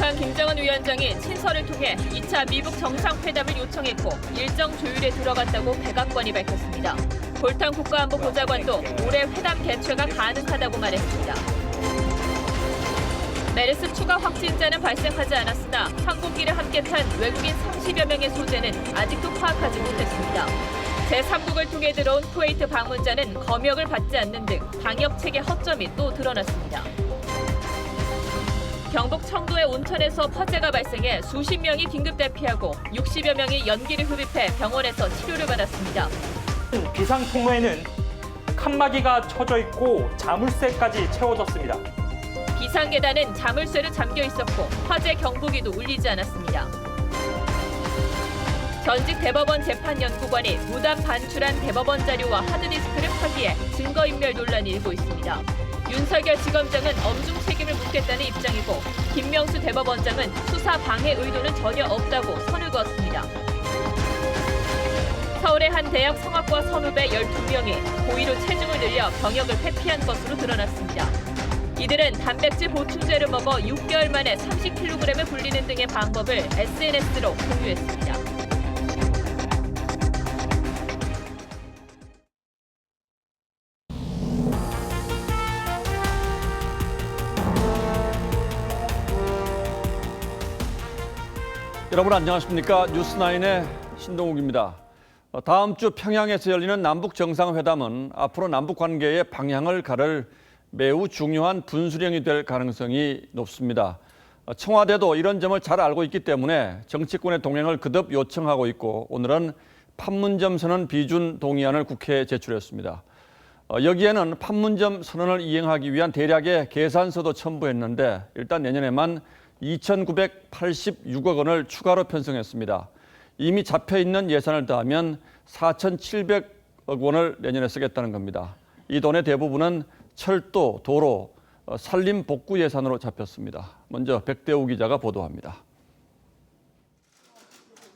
북한 김정은 위원장이 친서를 통해 2차 미북 정상회담을 요청했고 일정 조율에 들어갔다고 백악관이 밝혔습니다. 볼턴 국가안보보좌관도 올해 회담 개최가 가능하다고 말했습니다. 메르스 추가 확진자는 발생하지 않았으나 항공기를 함께 탄 외국인 30여 명의 소재는 아직도 파악하지 못했습니다. 제3국을 통해 들어온 쿠웨이트 방문자는 검역을 받지 않는 등 방역체계 허점이 또 드러났습니다. 경북 청도의 온천에서 화재가 발생해 수십 명이 긴급 대피하고 60여 명이 연기를 흡입해 병원에서 치료를 받았습니다. 비상 통로에는 칸막이가 쳐져 있고 자물쇠까지 채워졌습니다. 비상계단은 자물쇠로 잠겨 있었고 화재 경보기도 울리지 않았습니다. 전직 대법원 재판연구관이 무단 반출한 대법원 자료와 하드디스크를 파기해 증거인멸 논란이 일고 있습니다. 윤석열 지검장은 엄중 책임을 묻겠다는 입장이고 김명수 대법원장은 수사 방해 의도는 전혀 없다고 선을 그었습니다. 서울의 한 대학 성악과 선후배 12명이 고의로 체중을 늘려 병역을 회피한 것으로 드러났습니다. 이들은 단백질 보충제를 먹어 6개월 만에 30kg을 불리는 등의 방법을 SNS로 공유했습니다. 여러분 안녕하십니까? 뉴스9의 신동욱입니다. 다음 주 평양에서 열리는 남북 정상회담은 앞으로 남북 관계의 방향을 가를 매우 중요한 분수령이 될 가능성이 높습니다. 청와대도 이런 점을 잘 알고 있기 때문에 정치권의 동행을 거듭 요청하고 있고 오늘은 판문점 선언 비준 동의안을 국회에 제출했습니다. 여기에는 판문점 선언을 이행하기 위한 대략의 계산서도 첨부했는데 일단 내년에만 2,986억 원을 추가로 편성했습니다. 이미 잡혀있는 예산을 더하면 4,700억 원을 내년에 쓰겠다는 겁니다. 이 돈의 대부분은 철도, 도로, 산림 복구 예산으로 잡혔습니다. 먼저 백대우 기자가 보도합니다.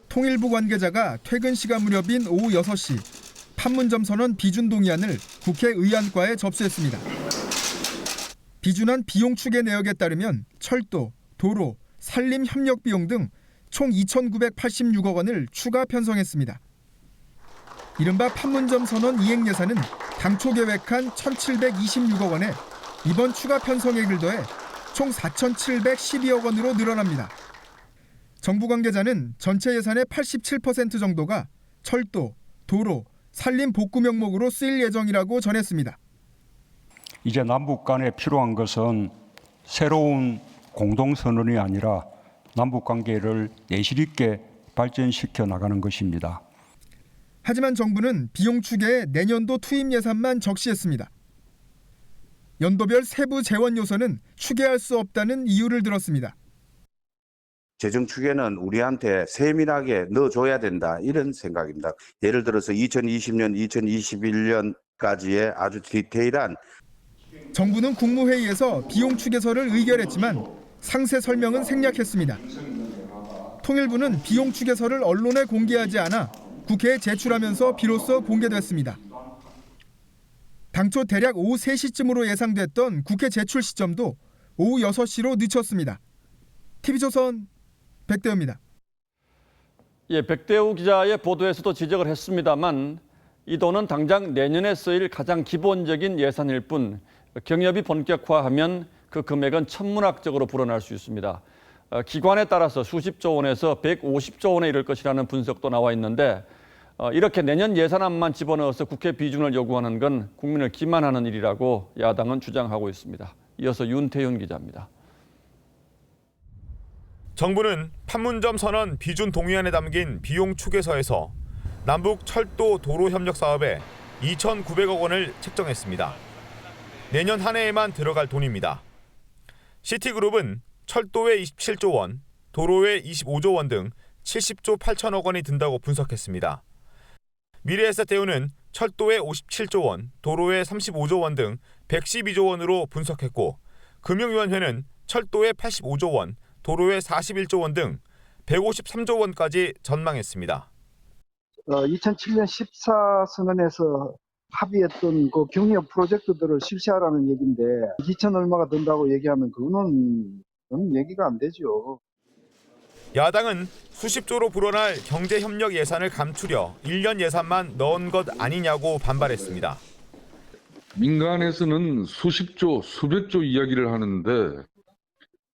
통일부 관계자가 퇴근 시간 무렵인 오후 6시 판문점 선언 비준 동의안을 국회 의안과에 접수했습니다. 비준안 비용 추계 내역에 따르면 철도, 도로, 산림 협력 비용 등 총 2,986억 원을 추가 편성했습니다. 이른바 판문점 선언 이행 예산은 당초 계획한 1,726억 원에 이번 추가 편성액을 더해 총 4,712억 원으로 늘어납니다. 정부 관계자는 전체 예산의 87% 정도가 철도, 도로, 산림 복구 명목으로 쓰일 예정이라고 전했습니다. 이제 남북 간에 필요한 것은 새로운 공동선언이 아니라 남북관계를 내실 있게 발전시켜 나가는 것입니다. 하지만 정부는 비용 추계에 내년도 투입 예산만 적시했습니다. 연도별 세부 재원 요소는 추계할 수 없다는 이유를 들었습니다. 재정 추계는 우리한테 세밀하게 넣어줘야 된다 이런 생각입니다. 예를 들어서 2020년, 2021년까지의 아주 디테일한 정부는 국무회의에서 비용 추계서를 의결했지만 상세 설명은 생략했습니다. 통일부는 비용 추계서를 언론에 공개하지 않아 국회에 제출하면서 비로소 공개됐습니다. 당초 대략 오후 3시쯤으로 예상됐던 국회 제출 시점도 오후 6시로 늦췄습니다. TV조선 백대우입니다. 백대우 기자의 보도에서도 지적을 했습니다만 이 돈은 당장 내년에 쓰일 가장 기본적인 예산일 뿐 경협이 본격화하면 그 금액은 천문학적으로 불어날 수 있습니다. 기관에 따라서 수십조 원에서 150조 원에 이를 것이라는 분석도 나와 있는데 이렇게 내년 예산안만 집어넣어서 국회 비준을 요구하는 건 국민을 기만하는 일이라고 야당은 주장하고 있습니다. 이어서 윤태윤 기자입니다. 정부는 판문점 선언 비준 동의안에 담긴 비용 추계서에서 남북 철도 도로 협력 사업에 2,900억 원을 책정했습니다. 내년 한 해에만 들어갈 돈입니다. 시티그룹은 철도에 27조 원, 도로에 25조 원 등 70조 8천억 원이 든다고 분석했습니다. 미래에셋대우는 철도에 57조 원, 도로에 35조 원 등 112조 원으로 분석했고 금융위원회는 철도에 85조 원, 도로에 41조 원 등 153조 원까지 전망했습니다. 2007년 14 선언에서 합의했던 그 경협 프로젝트들을 실시하라는 얘기인데 2천 얼마가 든다고 얘기하면 그거는 그건 얘기가 안 되죠. 야당은 수십조로 불어날 경제협력 예산을 감추려 1년 예산만 넣은 것 아니냐고 반발했습니다. 민간에서는 수십조, 수백조 이야기를 하는데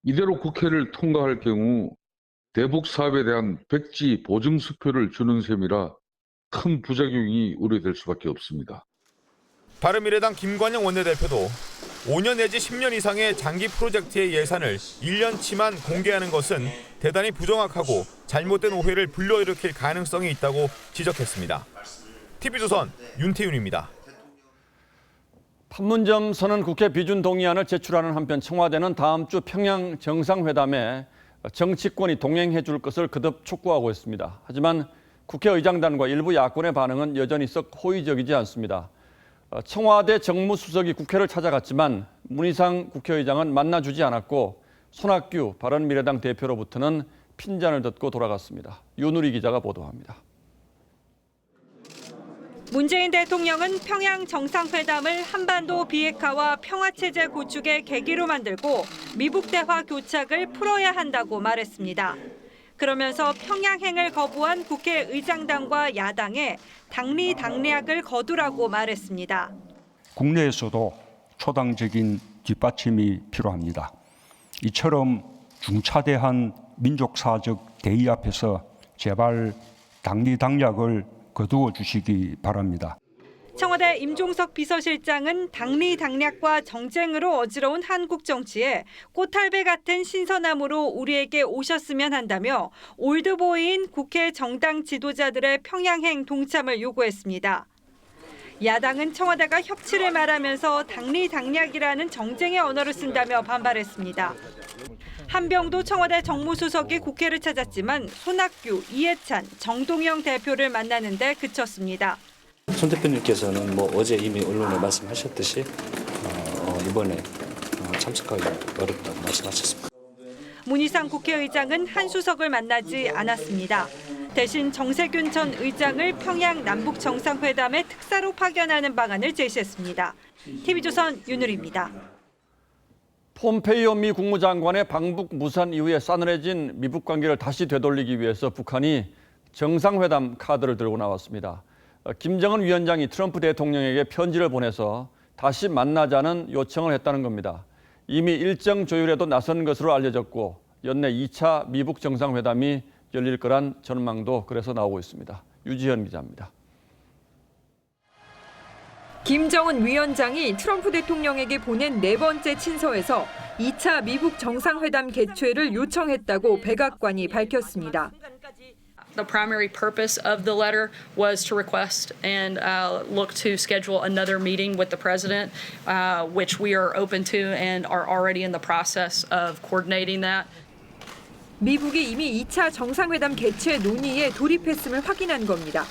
이대로 국회를 통과할 경우 대북 사업에 대한 백지 보증 수표를 주는 셈이라 큰 부작용이 우려될 수밖에 없습니다. 바른미래당 김관영 원내대표도 5년 내지 10년 이상의 장기 프로젝트의 예산을 1년치만 공개하는 것은 대단히 부정확하고 잘못된 오해를 불러일으킬 가능성이 있다고 지적했습니다. TV조선 윤태윤입니다. 판문점 선언 국회 비준 동의안을 제출하는 한편 청와대는 다음 주 평양 정상회담에 정치권이 동행해 줄 것을 거듭 촉구하고 있습니다. 하지만 국회의장단과 일부 야권의 반응은 여전히 썩 호의적이지 않습니다. 청와대 정무수석이 국회를 찾아갔지만 문희상 국회의장은 만나주지 않았고 손학규 바른미래당 대표로부터는 핀잔을 듣고 돌아갔습니다. 윤우리 기자가 보도합니다. 문재인 대통령은 평양 정상회담을 한반도 비핵화와 평화체제 구축의 계기로 만들고 미북 대화 교착을 풀어야 한다고 말했습니다. 그러면서 평양행을 거부한 국회의장단과 야당에 당리당략을 거두라고 말했습니다. 국내에서도 초당적인 뒷받침이 필요합니다. 이처럼 중차대한 민족사적 대의 앞에서 제발 당리당략을 거두어 주시기 바랍니다. 청와대 임종석 비서실장은 당리당략과 정쟁으로 어지러운 한국 정치에 꽃할배 같은 신선함으로 우리에게 오셨으면 한다며 올드보이인 국회 정당 지도자들의 평양행 동참을 요구했습니다. 야당은 청와대가 협치를 말하면서 당리당략이라는 정쟁의 언어를 쓴다며 반발했습니다. 한병도 청와대 정무수석이 국회를 찾았지만 손학규, 이해찬, 정동영 대표를 만나는 데 그쳤습니다. 손 대표님께서는 어제 이미 언론에 말씀하셨듯이 이번에 참석하기 어렵다고 말씀하셨습니다. 문희상 국회의장은 한 수석을 만나지 않았습니다. 대신 정세균 전 의장을 평양 남북 정상회담에 특사로 파견하는 방안을 제시했습니다. TV조선 윤우리입니다. 폼페이오 미 국무장관의 방북 무산 이후에 싸늘해진 미북 관계를 다시 되돌리기 위해서 북한이 정상회담 카드를 들고 나왔습니다. 김정은 위원장이 트럼프 대통령에게 편지를 보내서 다시 만나자는 요청을 했다는 겁니다. 이미 일정 조율에도 나선 것으로 알려졌고 연내 2차 미북 정상회담이 열릴 거란 전망도 그래서 나오고 있습니다. 유지현 기자입니다. 김정은 위원장이 트럼프 대통령에게 보낸 네 번째 친서에서 2차 미북 정상회담 개최를 요청했다고 백악관이 밝혔습니다. The primary purpose of the letter was to request and look to schedule another meeting with the president, which we are open to and are already in the process of coordinating that. 미국이 이미 2차 정상회담 개최 논의에 돌입했음을 확인한 겁니다.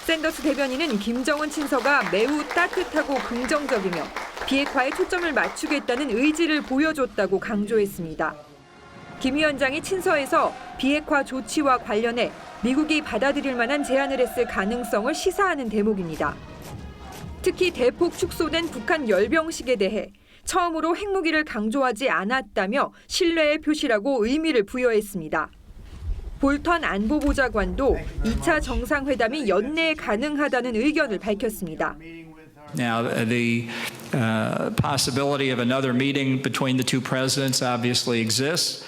샌더스 대변인은 김정은 친서가 매우 따뜻하고 긍정적이며 비핵화에 초점을 맞추겠다는 의지를 보여줬다고 강조했습니다. 김 위원장이 친서에서 비핵화 조치와 관련해 미국이 받아들일 만한 제안을 했을 가능성을 시사하는 대목입니다. 특히 대폭 축소된 북한 열병식에 대해 처음으로 핵무기를 강조하지 않았다며 신뢰의 표시라고 의미를 부여했습니다. 볼턴 안보보좌관도 2차 정상회담이 연내에 가능하다는 의견을 밝혔습니다. Now, the possibility of another meeting between the two presidents obviously exists.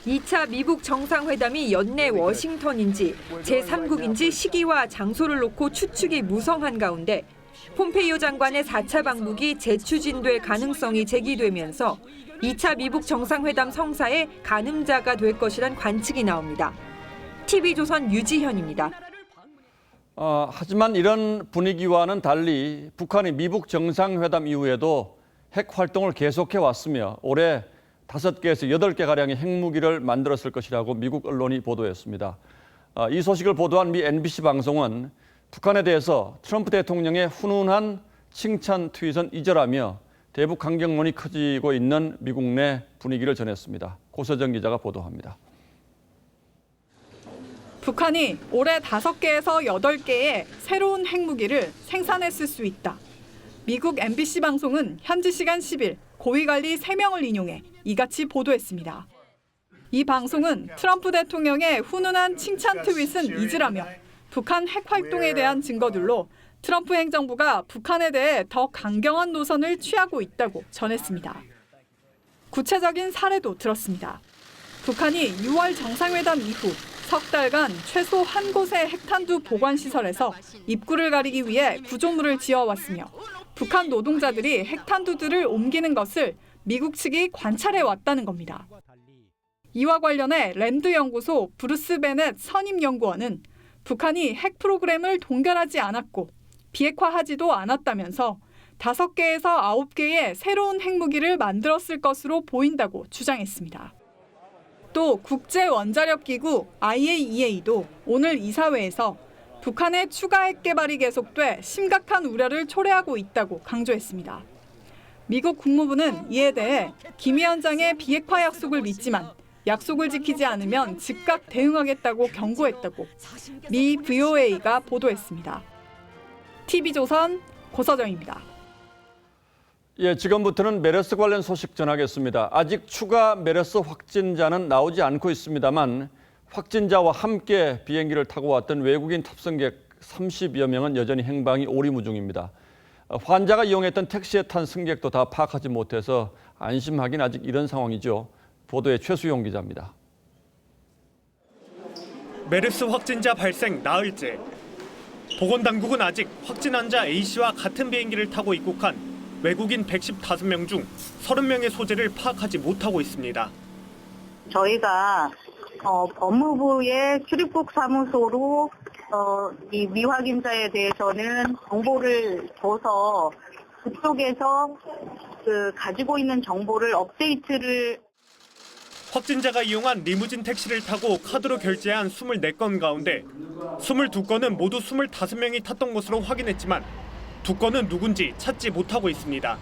2차 미북 정상회담이 연내 워싱턴인지 제3국인지 시기와 장소를 놓고 추측이 무성한 가운데 폼페이오 장관의 4차 방북이 재추진될 가능성이 제기되면서 2차 미북 정상회담 성사의 가늠자가 될 것이란 관측이 나옵니다. TV조선 유지현입니다. 하지만 이런 분위기와는 달리 북한이 미북 정상회담 이후에도 핵 활동을 계속해 왔으며 올해 5개에서 8개가량의 핵무기를 만들었을 것이라고 미국 언론이 보도했습니다. 이 소식을 보도한 미 NBC 방송은 북한에 대해서 트럼프 대통령의 훈훈한 칭찬 트윗은 잊으라며 대북 강경론이 커지고 있는 미국 내 분위기를 전했습니다. 고서정 기자가 보도합니다. 북한이 올해 5개에서 8개의 새로운 핵무기를 생산했을 수 있다. 미국 MBC 방송은 현지 시간 10일 고위관리 3명을 인용해 이같이 보도했습니다. 이 방송은 트럼프 대통령의 훈훈한 칭찬 트윗은 잊으라며 북한 핵 활동에 대한 증거들로 트럼프 행정부가 북한에 대해 더 강경한 노선을 취하고 있다고 전했습니다. 구체적인 사례도 들었습니다. 북한이 6월 정상회담 이후 석 달간 최소 한 곳의 핵탄두 보관시설에서 입구를 가리기 위해 구조물을 지어왔으며 북한 노동자들이 핵탄두들을 옮기는 것을 미국 측이 관찰해 왔다는 겁니다. 이와 관련해 랜드 연구소 브루스 베넷 선임 연구원은 북한이 핵 프로그램을 동결하지 않았고 비핵화하지도 않았다면서 5개에서 9개의 새로운 핵무기를 만들었을 것으로 보인다고 주장했습니다. 또 국제원자력기구 IAEA도 오늘 이사회에서 북한의 추가 핵 개발이 계속돼 심각한 우려를 초래하고 있다고 강조했습니다. 미국 국무부는 이에 대해 김 위원장의 비핵화 약속을 믿지만 약속을 지키지 않으면 즉각 대응하겠다고 경고했다고 미 VOA가 보도했습니다. TV조선 고서정입니다. 예, 지금부터는 메르스 관련 소식 전하겠습니다. 아직 추가 메르스 확진자는 나오지 않고 있습니다만 확진자와 함께 비행기를 타고 왔던 외국인 탑승객 30여 명은 여전히 행방이 오리무중입니다. 환자가 이용했던 택시에 탄 승객도 다 파악하지 못해서 안심하긴 아직 이런 상황이죠. 보도에 최수용 기자입니다. 메르스 확진자 발생 나흘째. 보건당국은 아직 확진 환자 A씨와 같은 비행기를 타고 입국한 외국인 115명 중 30명의 소재를 파악하지 못하고 있습니다. 저희가 법무부의 출입국 사무소로 이 미확인자에 대해서는 정보를 줘서 그쪽에서 가지고 있는 정보를 업데이트를 확진자가 이용한 리무진 택시를 타고 카드로 결제한 24건 가운데 22건은 모두 25명이 탔던 것으로 확인했지만 2건은 누군지 찾지 못하고 있습니다.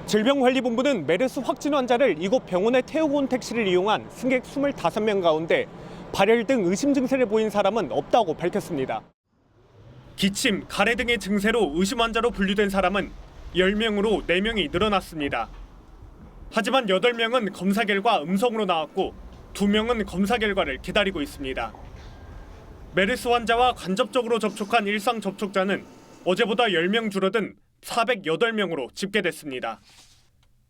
질병관리본부는 메르스 확진 환자를 이곳 병원에 태우고 온 택시를 이용한 승객 25명 가운데 발열 등 의심 증세를 보인 사람은 없다고 밝혔습니다. 기침, 가래 등의 증세로 의심 환자로 분류된 사람은 10명으로 4명이 늘어났습니다. 하지만 8명은 검사 결과 음성으로 나왔고 2명은 검사 결과를 기다리고 있습니다. 메르스 환자와 간접적으로 접촉한 일상 접촉자는 어제보다 10명 줄어든 408명으로 집계됐습니다.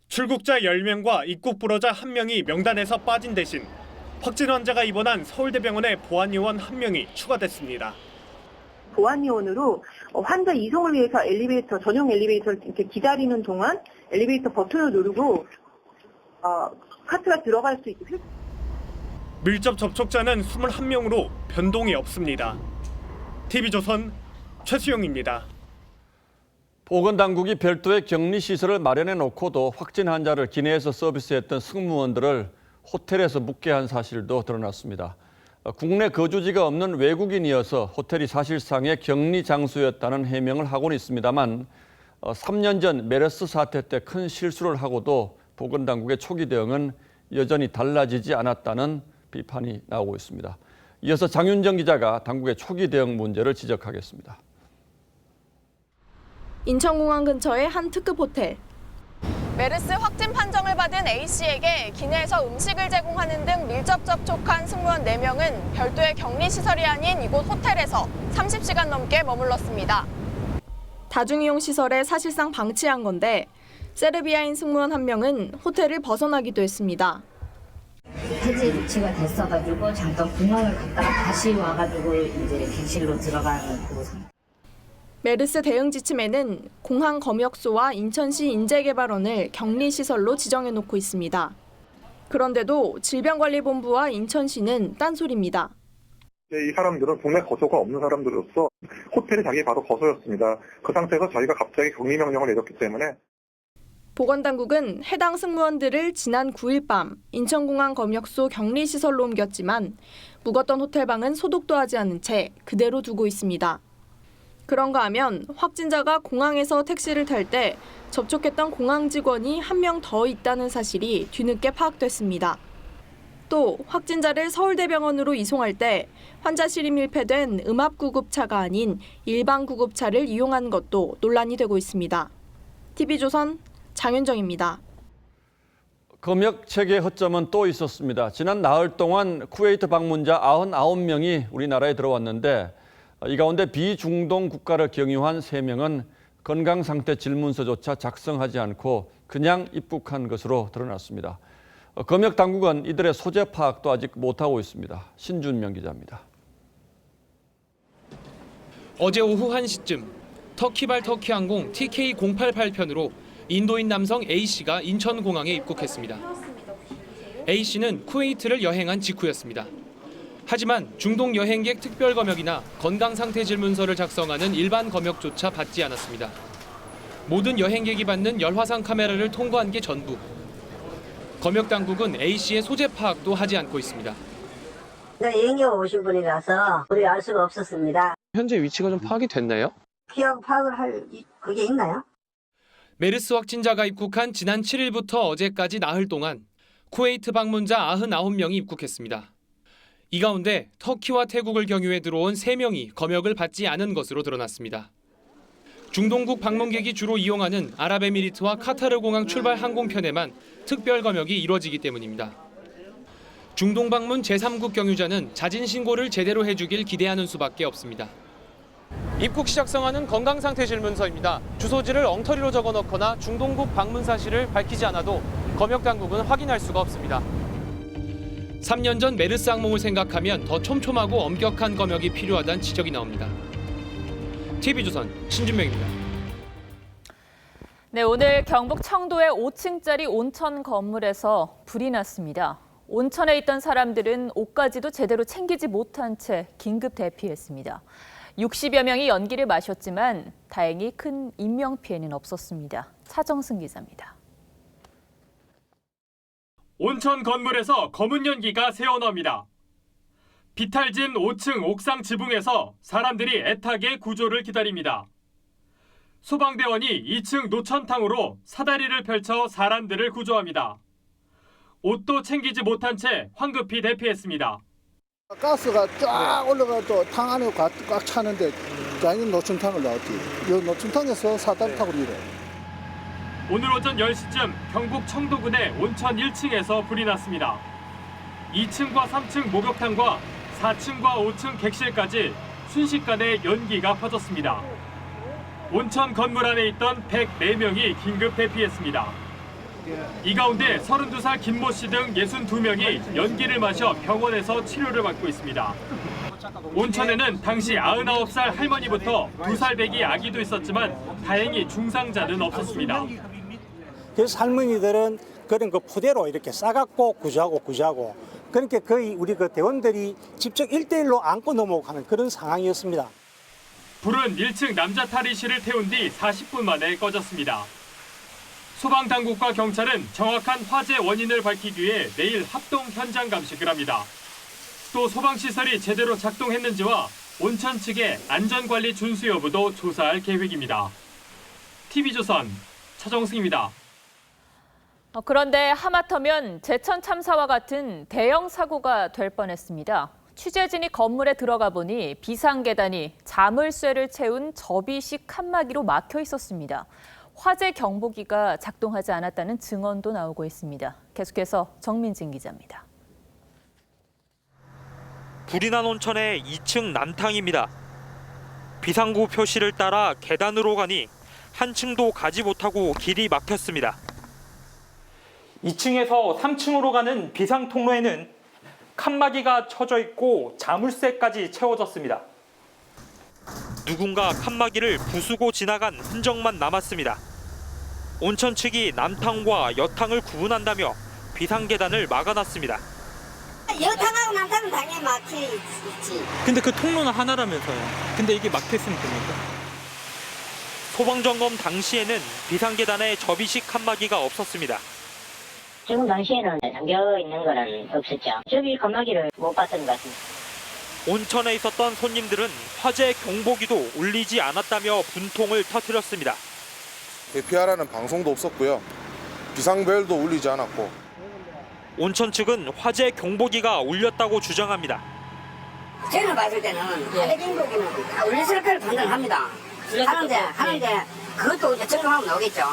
출국자 10명과 입국 불허자 1명이 명단에서 빠진 대신 확진 환자가 입원한 서울대병원의 보안요원 1명이 추가됐습니다. 보안요원으로 환자 이송을 위해서 전용 엘리베이터를 이렇게 기다리는 동안 엘리베이터 버튼을 누르고 카트가 들어갈 수 있게. 밀접 접촉자는 21명으로 변동이 없습니다. TV조선 최수용입니다. 보건당국이 별도의 격리시설을 마련해 놓고도 확진 환자를 기내에서 서비스했던 승무원들을 호텔에서 묵게 한 사실도 드러났습니다. 국내 거주지가 없는 외국인이어서 호텔이 사실상의 격리 장소였다는 해명을 하고는 있습니다만 3년 전 메르스 사태 때 큰 실수를 하고도 보건당국의 초기 대응은 여전히 달라지지 않았다는 비판이 나오고 있습니다. 이어서 장윤정 기자가 당국의 초기 대응 문제를 지적하겠습니다. 인천공항 근처의 한 특급 호텔. 메르스 확진 판정을 받은 A씨에게 기내에서 음식을 제공하는 등 밀접 접촉한 승무원 4명은 별도의 격리시설이 아닌 이곳 호텔에서 30시간 넘게 머물렀습니다. 다중이용 시설에 사실상 방치한 건데 세르비아인 승무원 1명은 호텔을 벗어나기도 했습니다. 해제 조치가 됐어가지고 잠깐 공항을 갔다가 다시 와가지고 이제 객실로 들어가는 그 상태. 메르스 대응 지침에는 공항 검역소와 인천시 인재개발원을 격리시설로 지정해놓고 있습니다. 그런데도 질병관리본부와 인천시는 딴소리입니다. 이 사람들은 국내 거소가 없는 사람들로서 호텔이 자기 바로 거소였습니다. 그 상태에서 저희가 갑자기 격리 명령을 내렸기 때문에 보건당국은 해당 승무원들을 지난 9일 밤 인천공항 검역소 격리시설로 옮겼지만 묵었던 호텔방은 소독도 하지 않은 채 그대로 두고 있습니다. 그런가 하면 확진자가 공항에서 택시를 탈 때 접촉했던 공항 직원이 1명 더 있다는 사실이 뒤늦게 파악됐습니다. 또 확진자를 서울대병원으로 이송할 때 환자실이 밀폐된 음압구급차가 아닌 일반 구급차를 이용한 것도 논란이 되고 있습니다. TV조선 장윤정입니다. 검역 체계 허점은 또 있었습니다. 지난 나흘 동안 쿠웨이트 방문자 99명이 우리나라에 들어왔는데 이 가운데 비중동 국가를 경유한 3명은 건강 상태 질문서조차 작성하지 않고 그냥 입국한 것으로 드러났습니다. 검역 당국은 이들의 소재 파악도 아직 못하고 있습니다. 신준명 기자입니다. 어제 오후 1시쯤 터키발 터키항공 TK088편으로 인도인 남성 A씨가 인천공항에 입국했습니다. A씨는 쿠웨이트를 여행한 직후였습니다. 하지만 중동 여행객 특별검역이나 건강상태 질문서를 작성하는 일반 검역조차 받지 않았습니다. 모든 여행객이 받는 열화상 카메라를 통과한 게 전부. 검역당국은 A씨의 소재 파악도 하지 않고 있습니다. 여행객 오신 분이라서 우리가 알 수가 없었습니다. 현재 위치가 좀 파악이 됐나요? 파악을 할 그게 있나요? 메르스 확진자가 입국한 지난 7일부터 어제까지 나흘 동안 쿠웨이트 방문자 99명이 입국했습니다. 이 가운데 터키와 태국을 경유해 들어온 3명이 검역을 받지 않은 것으로 드러났습니다. 중동국 방문객이 주로 이용하는 아랍에미리트와 카타르 공항 출발 항공편에만 특별 검역이 이루어지기 때문입니다. 중동 방문 제3국 경유자는 자진 신고를 제대로 해주길 기대하는 수밖에 없습니다. 입국 시 작성하는 건강상태 질문서입니다. 주소지를 엉터리로 적어넣거나 중동국 방문 사실을 밝히지 않아도 검역당국은 확인할 수가 없습니다. 3년 전 메르스 항목을 생각하면 더 촘촘하고 엄격한 검역이 필요하다는 지적이 나옵니다. TV조선 신준명입니다. 네, 오늘 경북 청도의 5층짜리 온천 건물에서 불이 났습니다. 온천에 있던 사람들은 옷까지도 제대로 챙기지 못한 채 긴급 대피했습니다. 60여 명이 연기를 마셨지만 다행히 큰 인명피해는 없었습니다. 차정승 기자입니다. 온천 건물에서 검은 연기가 새어나옵니다. 비탈진 5층 옥상 지붕에서 사람들이 애타게 구조를 기다립니다. 소방대원이 2층 노천탕으로 사다리를 펼쳐 사람들을 구조합니다. 옷도 챙기지 못한 채 황급히 대피했습니다. 가스가 쫙 올라가도 탕 안에 꽉 차는데 자기는 노천탕을 나왔지. 이 노천탕에서 사다리 타고 이래. 오늘 오전 10시쯤 경북 청도군의 온천 1층에서 불이 났습니다. 2층과 3층 목욕탕과 4층과 5층 객실까지 순식간에 연기가 퍼졌습니다. 온천 건물 안에 있던 104명이 긴급 대피했습니다. 이 가운데 32살 김모 씨 등 62명이 연기를 마셔 병원에서 치료를 받고 있습니다. 온천에는 당시 99살 할머니부터 2살 배기 아기도 있었지만 다행히 중상자는 없었습니다. 그래서 할머니들은 그런 거 푸대로 이렇게 싸갖고 구조하고 그러니까 거의 우리 그 대원들이 직접 1대1로 안고 넘어가는 그런 상황이었습니다. 불은 1층 남자 탈의실을 태운 뒤 40분 만에 꺼졌습니다. 소방당국과 경찰은 정확한 화재 원인을 밝히기 위해 내일 합동 현장 감식을 합니다. 또 소방시설이 제대로 작동했는지와 온천 측의 안전관리 준수 여부도 조사할 계획입니다. TV조선 차정승입니다. 그런데 하마터면 제천 참사와 같은 대형 사고가 될 뻔했습니다. 취재진이 건물에 들어가 보니 비상계단이 자물쇠를 채운 접이식 칸막이로 막혀 있었습니다. 화재 경보기가 작동하지 않았다는 증언도 나오고 있습니다. 계속해서 정민진 기자입니다. 불이 난 온천의 2층 남탕입니다. 비상구 표시를 따라 계단으로 가니 한층도 가지 못하고 길이 막혔습니다. 2층에서 3층으로 가는 비상 통로에는 칸막이가 쳐져 있고 자물쇠까지 채워졌습니다. 누군가 칸막이를 부수고 지나간 흔적만 남았습니다. 온천 측이 남탕과 여탕을 구분한다며 비상계단을 막아놨습니다. 여탕하고 남탕은 당연히 막혀 있지. 근데 그 통로는 하나라면서요. 근데 이게 막혀있으면 됩니까? 소방점검 당시에는 비상계단에 접이식 칸막이가 없었습니다. 지금 당시에는 잠겨 있는 거는 없었죠. 접이 칸막이를 못 봤던 것 같습니다. 온천에 있었던 손님들은 화재 경보기도 울리지 않았다며 분통을 터뜨렸습니다. 대피하라는 방송도 없었고요. 비상벨도 울리지 않았고. 온천 측은 화재 경보기가 울렸다고 주장합니다. 제가 봤을 때는 화재 경보기는 다 울렸을 거를 판단합니다. 하는데 그것도 이제 점검하면 나오겠죠.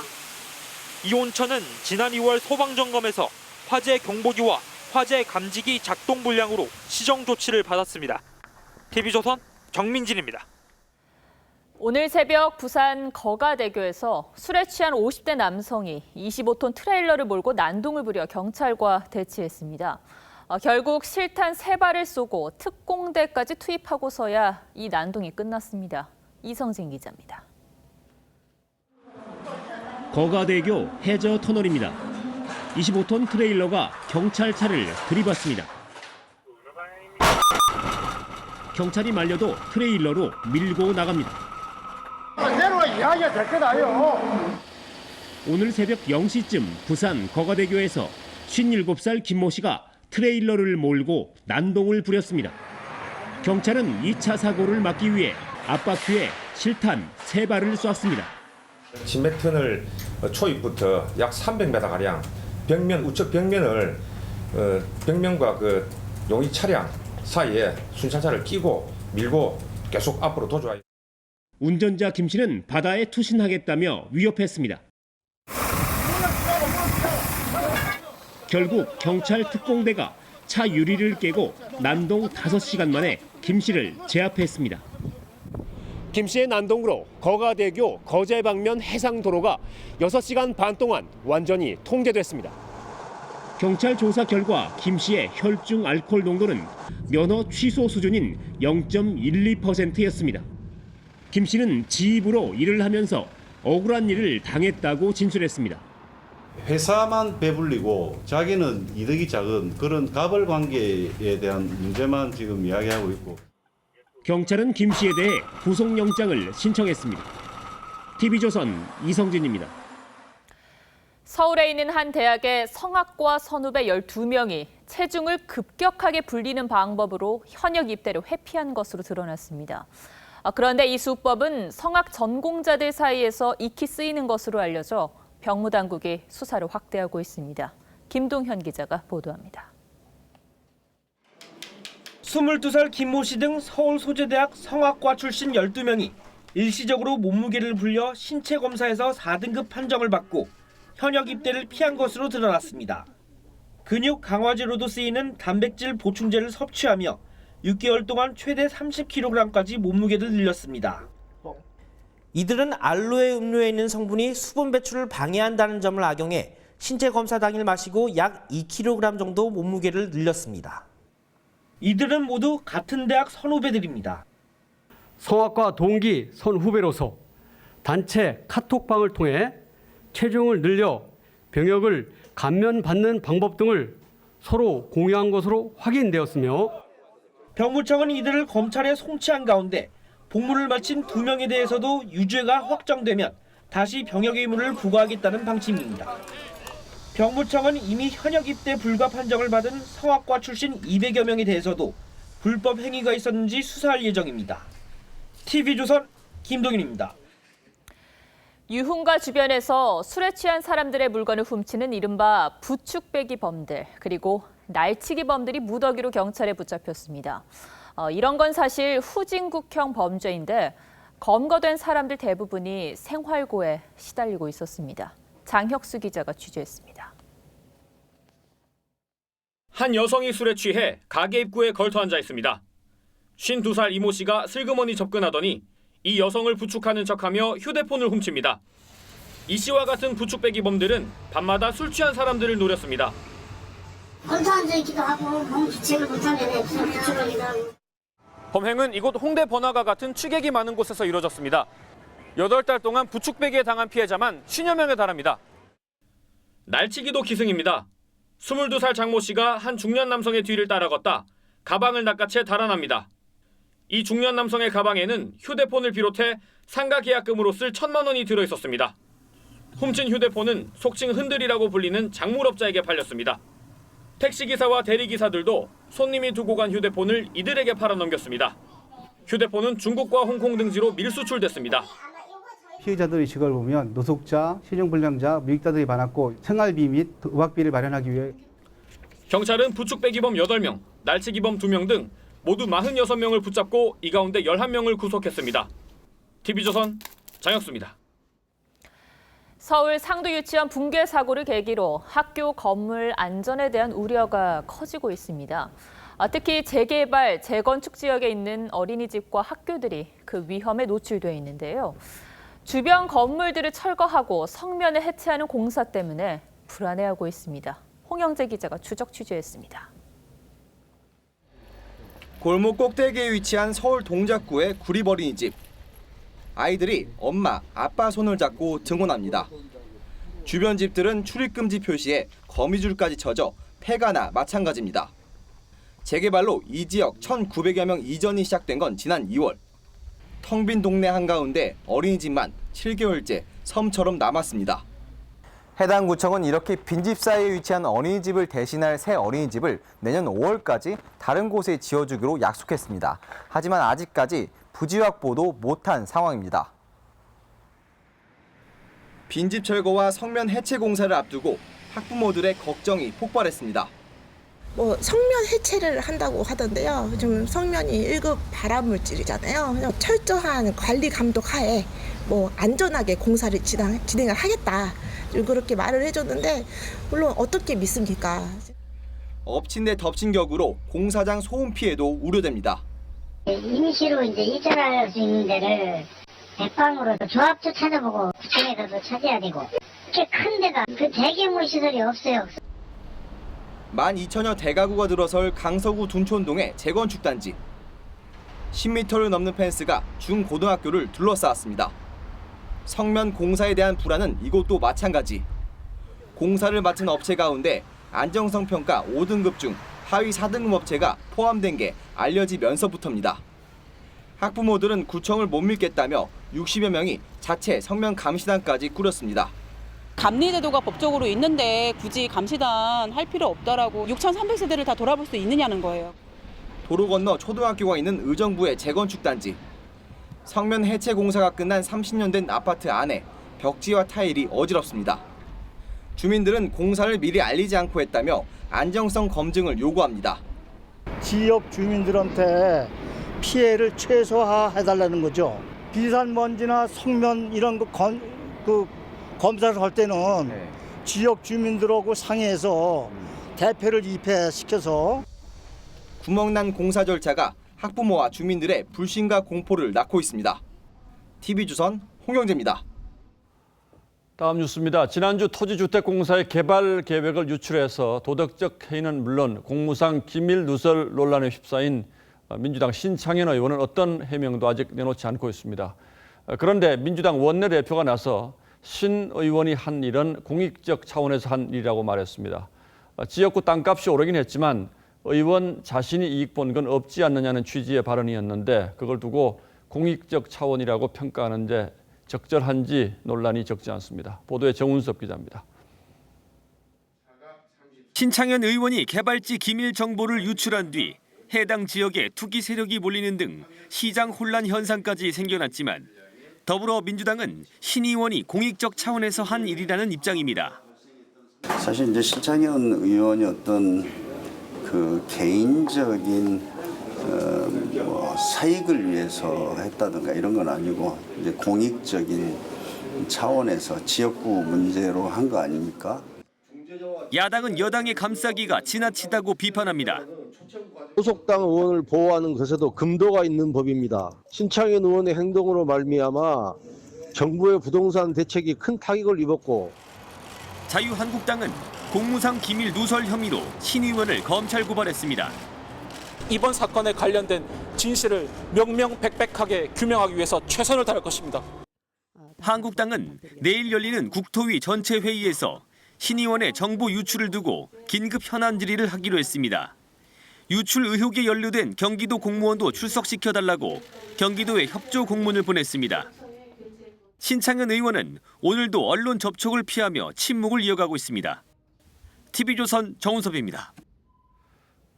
이 온천은 지난 2월 소방점검에서 화재 경보기와 화재 감지기 작동 불량으로 시정 조치를 받았습니다. TV조선 정민진입니다. 오늘 새벽 부산 거가대교에서 술에 취한 50대 남성이 25톤 트레일러를 몰고 난동을 부려 경찰과 대치했습니다. 결국 실탄 3발을 쏘고 특공대까지 투입하고서야 이 난동이 끝났습니다. 이성진 기자입니다. 거가대교 해저 터널입니다. 25톤 트레일러가 경찰차를 들이받습니다. 경찰이 말려도 트레일러로 밀고 나갑니다. 내려와 이야기가 될 거다요. 오늘 새벽 0시쯤 부산 거가대교에서 57살 김모 씨가 트레일러를 몰고 난동을 부렸습니다. 경찰은 2차 사고를 막기 위해 앞바퀴에 실탄 3발을 쐈습니다. 진맥터널 초입부터 약 300m가량 벽면, 우측 벽면을 벽면과 그 용의 차량 사이에 순찰차를 끼고 밀고 계속 앞으로 도주하여 운전자 김 씨는 바다에 투신하겠다며 위협했습니다. 결국 경찰 특공대가 차 유리를 깨고 난동 5시간 만에 김 씨를 제압했습니다. 김 씨의 난동으로 거가대교 거제 방면 해상도로가 6시간 반 동안 완전히 통제됐습니다. 경찰 조사 결과 김 씨의 혈중 알코올 농도는 면허 취소 수준인 0.12%였습니다. 김 씨는 지 입으로 일을 하면서 억울한 일을 당했다고 진술했습니다. 회사만 배불리고 자기는 이득이 작은 그런 가벌 관계에 대한 문제만 지금 이야기하고 있고. 경찰은 김 씨에 대해 구속영장을 신청했습니다. TV조선 이성진입니다. 서울에 있는 한 대학의 성악과 선후배 12명이 체중을 급격하게 불리는 방법으로 현역 입대를 회피한 것으로 드러났습니다. 그런데 이 수법은 성악 전공자들 사이에서 익히 쓰이는 것으로 알려져 병무당국이 수사를 확대하고 있습니다. 김동현 기자가 보도합니다. 22살 김모 씨 등 서울소재대학 성악과 출신 12명이 일시적으로 몸무게를 불려 신체 검사에서 4등급 판정을 받고 현역 입대를 피한 것으로 드러났습니다. 근육 강화제로도 쓰이는 단백질 보충제를 섭취하며 6개월 동안 최대 30kg까지 몸무게를 늘렸습니다. 이들은 알로에 음료에 있는 성분이 수분 배출을 방해한다는 점을 악용해 신체 검사 당일 마시고 약 2kg 정도 몸무게를 늘렸습니다. 이들은 모두 같은 대학 선후배들입니다. 성악과 동기 선후배로서 단체 카톡방을 통해 체중을 늘려 병역을 감면받는 방법 등을 서로 공유한 것으로 확인되었으며 병무청은 이들을 검찰에 송치한 가운데 복무를 마친 2명에 대해서도 유죄가 확정되면 다시 병역 의무를 부과하겠다는 방침입니다. 병무청은 이미 현역 입대 불가 판정을 받은 성악과 출신 200여 명에 대해서도 불법 행위가 있었는지 수사할 예정입니다. TV조선 김동윤입니다. 유흥가 주변에서 술에 취한 사람들의 물건을 훔치는 이른바 부축배기 범들, 그리고 날치기 범들이 무더기로 경찰에 붙잡혔습니다. 이런 건 사실 후진국형 범죄인데 검거된 사람들 대부분이 생활고에 시달리고 있었습니다. 장혁수 기자가 취재했습니다. 한 여성이 술에 취해 가게 입구에 걸터 앉아 있습니다. 52살 이모 씨가 슬그머니 접근하더니 이 여성을 부축하는 척하며 휴대폰을 훔칩니다. 이 씨와 같은 부축배기범들은 밤마다 술 취한 사람들을 노렸습니다. 걸터 앉아있기도 하고 범주책을 못하면 부축하기도 하고. 범행은 이곳 홍대 번화가 같은 취객이 많은 곳에서 이뤄졌습니다. 8달 동안 부축배기에 당한 피해자만 10여 명에 달합니다. 날치기도 기승입니다. 22살 장모 씨가 한 중년 남성의 뒤를 따라갔다 가방을 낚아채 달아납니다. 이 중년 남성의 가방에는 휴대폰을 비롯해 상가 계약금으로 쓸 1,000만 원이 들어있었습니다. 훔친 휴대폰은 속칭 흔들이라고 불리는 작물업자에게 팔렸습니다. 택시기사와 대리기사들도 손님이 두고 간 휴대폰을 이들에게 팔아넘겼습니다. 휴대폰은 중국과 홍콩 등지로 밀수출됐습니다. 피해자들의 직업을 보면 노숙자, 신용불량자, 미익자들이 많았고 생활비 및 의학비를 마련하기 위해 경찰은 부축배기범 8명, 날치기범 2명 등 모두 46명을 붙잡고 이 가운데 11명을 구속했습니다. TV조선 장혁수입니다. 서울 상도 유치원 붕괴 사고를 계기로 학교 건물 안전에 대한 우려가 커지고 있습니다. 특히 재개발, 재건축 지역에 있는 어린이집과 학교들이 그 위험에 노출돼 있는데요. 주변 건물들을 철거하고 성면을 해체하는 공사 때문에 불안해하고 있습니다. 홍영재 기자가 추적 취재했습니다. 골목 꼭대기에 위치한 서울 동작구의 구립어린이집. 아이들이 엄마, 아빠 손을 잡고 등원합니다. 주변 집들은 출입금지 표시에 거미줄까지 쳐져 폐가 나 마찬가지입니다. 재개발로 이 지역 1,900여 명 이전이 시작된 건 지난 2월. 텅 빈 동네 한가운데 어린이집만 7개월째 섬처럼 남았습니다. 해당 구청은 이렇게 빈집 사이에 위치한 어린이집을 대신할 새 어린이집을 내년 5월까지 다른 곳에 지어주기로 약속했습니다. 하지만 아직까지 부지 확보도 못한 상황입니다. 빈집 철거와 성면 해체 공사를 앞두고 학부모들의 걱정이 폭발했습니다. 성면 해체를 한다고 하던데요. 좀 성면이 1급 발암물질이잖아요. 철저한 관리 감독 하에 안전하게 공사를 진행을 하겠다. 그렇게 말을 해줬는데 물론 어떻게 믿습니까? 엎친 데 덮친 격으로 공사장 소음 피해도 우려됩니다. 임시로 이전할 수 있는 데를 대방으로 조합도 찾아보고 구청에서도 찾아야 되고 이렇게 큰 데가 그 대규모 시설이 없어요. 12,000여 대가구가 들어설 강서구 둔촌동의 재건축 단지. 10m를 넘는 펜스가 중고등학교를 둘러싸았습니다. 성면 공사에 대한 불안은 이곳도 마찬가지. 공사를 맡은 업체 가운데 안정성 평가 5등급 중 하위 4등급 업체가 포함된 게 알려지면서부터입니다. 학부모들은 구청을 못 믿겠다며 60여 명이 자체 성면 감시단까지 꾸렸습니다. 감리제도가 법적으로 있는데 굳이 감시단 할 필요 없다라고 6,300세대를 다 돌아볼 수 있느냐는 거예요. 도로 건너 초등학교가 있는 의정부의 재건축 단지. 성면 해체 공사가 끝난 30년 된 아파트 안에 벽지와 타일이 어지럽습니다. 주민들은 공사를 미리 알리지 않고 했다며 안정성 검증을 요구합니다. 지역 주민들한테 피해를 최소화해달라는 거죠. 비산먼지나 성면 이런 거 검사를 할 때는 지역 주민들하고 상의해서 대표를 입회시켜서 구멍난 공사 절차가 학부모와 주민들의 불신과 공포를 낳고 있습니다. TV조선 홍영재입니다. 다음 뉴스입니다. 지난주 토지주택공사의 개발 계획을 유출해서 도덕적 해이는 물론 공무상 기밀 누설 논란에 휩싸인 민주당 신창현 의원은 어떤 해명도 아직 내놓지 않고 있습니다. 그런데 민주당 원내대표가 나서 신 의원이 한 일은 공익적 차원에서 한 일이라고 말했습니다. 지역구 땅값이 오르긴 했지만 의원 자신이 이익 본 건 없지 않느냐는 취지의 발언이었는데 그걸 두고 공익적 차원이라고 평가하는데 적절한지 논란이 적지 않습니다. 보도에 정운섭 기자입니다. 신창현 의원이 개발지 기밀 정보를 유출한 뒤 해당 지역에 투기 세력이 몰리는 등 시장 혼란 현상까지 생겨났지만 더불어민주당은 신 의원이 공익적 차원에서 한 일이라는 입장입니다. 사실 이제 신창현 의원이 어떤 그 개인적인 사익을 위해서 했다든가 이런 건 아니고 이제 공익적인 차원에서 지역구 문제로 한 거 아닙니까? 야당은 여당의 감싸기가 지나치다고 비판합니다. 소속당 의원을 보호하는 것에도 금도가 있는 법입니다. 신창현 의원의 행동으로 말미암아 정부의 부동산 대책이 큰 타격을 입었고 자유한국당은 공무상 기밀 누설 혐의로 신 의원을 검찰 고발했습니다. 이번 사건에 관련된 진실을 명명백백하게 규명하기 위해서 최선을 다할 것입니다. 한국당은 내일 열리는 국토위 전체 회의에서 신 의원의 정보 유출을 두고 긴급 현안 질의를 하기로 했습니다. 유출 의혹에 연루된 경기도 공무원도 출석시켜달라고 경기도에 협조 공문을 보냈습니다. 신창현 의원은 오늘도 언론 접촉을 피하며 침묵을 이어가고 있습니다. TV조선 정운섭입니다.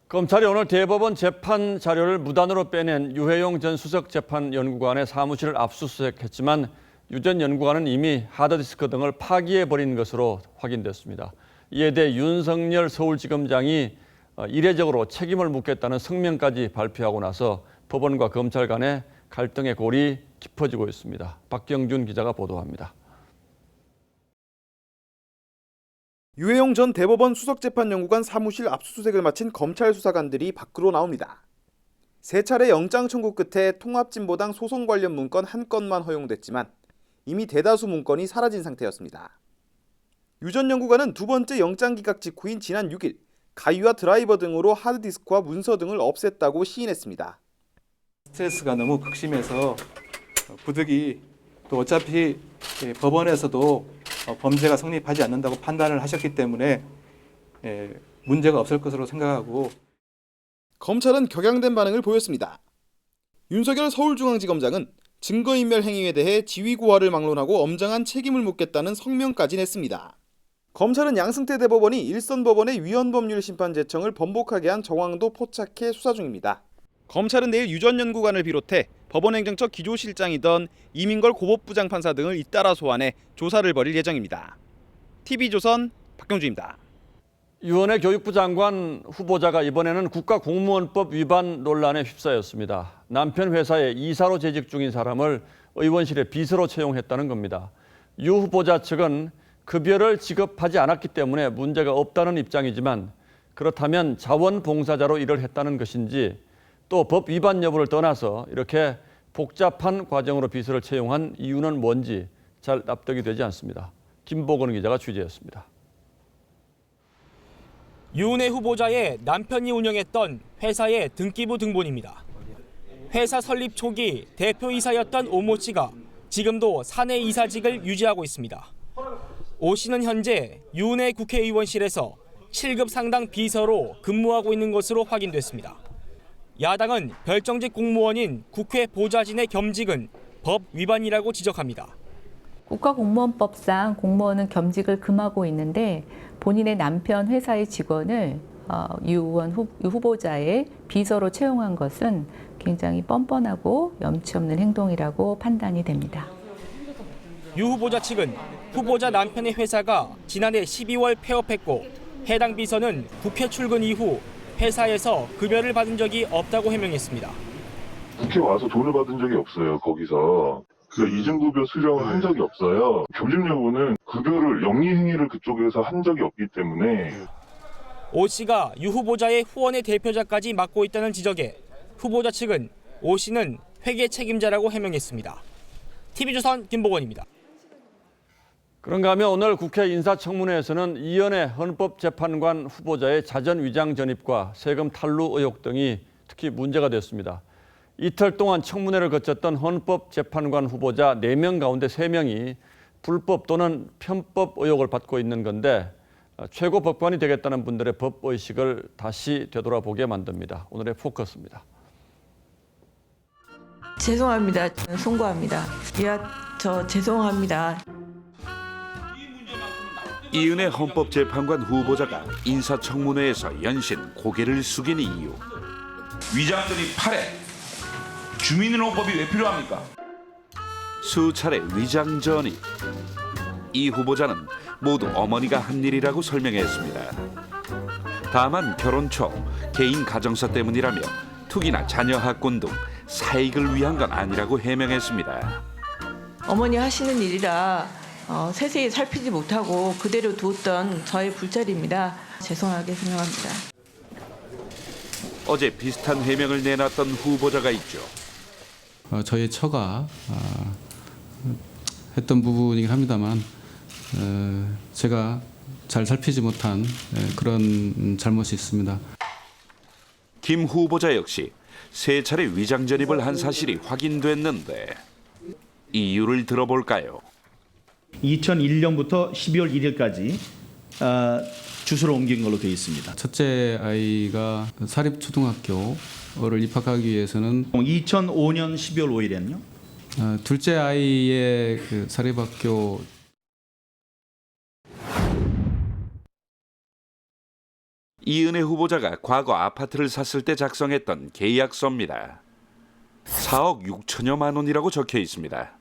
검찰이 오늘 대법원 재판 자료를 무단으로 빼낸 유해용 전 수석재판연구관의 사무실을 압수수색했지만 유 전 연구관은 이미 하드디스크 등을 파기해버린 것으로 확인됐습니다. 이에 대해 윤석열 서울지검장이 이례적으로 책임을 묻겠다는 성명까지 발표하고 나서 법원과 검찰 간의 갈등의 골이 깊어지고 있습니다. 박경준 기자가 보도합니다. 유해용 전 대법원 수석재판연구관 사무실 압수수색을 마친 검찰 수사관들이 밖으로 나옵니다. 세 차례 영장 청구 끝에 통합진보당 소송 관련 문건 한 건만 허용됐지만 이미 대다수 문건이 사라진 상태였습니다. 유 전 연구관은 두 번째 영장 기각 직후인 지난 6일 가위와 드라이버 등으로 하드디스크와 문서 등을 없앴다고 시인했습니다. 스트레스가 너무 극심해서 부득이 또 어차피 법원에서도 범죄가 성립하지 않는다고 판단을 하셨기 때문에 문제가 없을 것으로 생각하고 검찰은 격양된 반응을 보였습니다. 윤석열 서울중앙지검장은 증거인멸 행위에 대해 지위고하를 막론하고 엄정한 책임을 묻겠다는 성명까지 냈습니다. 검찰은 양승태 대법원이 일선법원의 위헌법률 심판 제청을 번복하게 한 정황도 포착해 수사 중입니다. 검찰은 내일 유 전 연구관을 비롯해 법원행정처 기조실장이던 이민걸 고법부장판사 등을 잇따라 소환해 조사를 벌일 예정입니다. TV조선 박경주입니다. 유은혜 교육부 장관 후보자가 이번에는 국가공무원법 위반 논란에 휩싸였습니다. 남편 회사에 이사로 재직 중인 사람을 의원실에 비서로 채용했다는 겁니다. 유 후보자 측은 급여를 지급하지 않았기 때문에 문제가 없다는 입장이지만 그렇다면 자원봉사자로 일을 했다는 것인지 또 법 위반 여부를 떠나서 이렇게 복잡한 과정으로 비서를 채용한 이유는 뭔지 잘 납득이 되지 않습니다. 김보건 기자가 취재했습니다. 유은혜 후보자의 남편이 운영했던 회사의 등기부 등본입니다. 회사 설립 초기 대표이사였던 오모 씨가 지금도 사내 이사직을 유지하고 있습니다. 오 씨는 현재 유은혜 국회의원실에서 7급 상당 비서로 근무하고 있는 것으로 확인됐습니다. 야당은 별정직 공무원인 국회 보좌진의 겸직은 법 위반이라고 지적합니다. 국가공무원법상 공무원은 겸직을 금하고 있는데 본인의 남편 회사의 직원을 유 후보자의 비서로 채용한 것은 굉장히 뻔뻔하고 염치 없는 행동이라고 판단이 됩니다. 유 후보자 측은 후보자 남편의 회사가 지난해 12월 폐업했고 해당 비서는 국회 출근 이후 회사에서 급여를 받은 적이 없다고 해명했습니다. 국회 와서 돈을 받은 적이 없어요. 거기서 이중급여 수령을 한 적이 없어요. 조직 여부는 급여를 영리 행위를 그쪽에서 한 적이 없기 때문에. 오 씨가 유 후보자의 후원의 대표자까지 맡고 있다는 지적에 후보자 측은 오 씨는 회계 책임자라고 해명했습니다. TV조선 김보건입니다. 그런가 하면 오늘 국회 인사청문회에서는 이현애 헌법재판관 후보자의 자전 위장 전입과 세금 탈루 의혹 등이 특히 문제가 됐습니다. 이틀 동안 청문회를 거쳤던 헌법재판관 후보자 4명 가운데 3명이 불법 또는 편법 의혹을 받고 있는 건데 최고법관이 되겠다는 분들의 법의식을 다시 되돌아보게 만듭니다. 오늘의 포커스입니다. 죄송합니다. 송구합니다. 저 죄송합니다. 이은혜 헌법재판관 후보자가 인사청문회에서 연신 고개를 숙인 이유. 위장전입 8회. 주민등록법이 왜 필요합니까? 수차례 위장 전입. 이 후보자는 모두 어머니가 한 일이라고 설명했습니다. 다만 결혼 초 개인 가정사 때문이라며 투기나 자녀 학군 등 사익을 위한 건 아니라고 해명했습니다. 어머니 하시는 일이라 세세히 살피지 못하고 그대로 두었던 저의 불찰입니다. 죄송하게 생각합니다. 어제 비슷한 해명을 내놨던 후보자가 있죠. 저의 처가 했던 부분이긴 합니다만 제가 잘 살피지 못한 그런 잘못이 있습니다. 김 후보자 역시 3차례 위장 전입을 한 사실이 확인됐는데 이유를 들어볼까요? 2001년부터 12월 1일까지 주소를 옮긴 걸로 되어 있습니다. 첫째 아이가 사립초등학교를 입학하기 위해서는 2005년 12월 5일에는요? 둘째 아이의 그 사립학교 이은혜 후보자가 과거 아파트를 샀을 때 작성했던 계약서입니다. 4억 6천여만 원이라고 적혀 있습니다.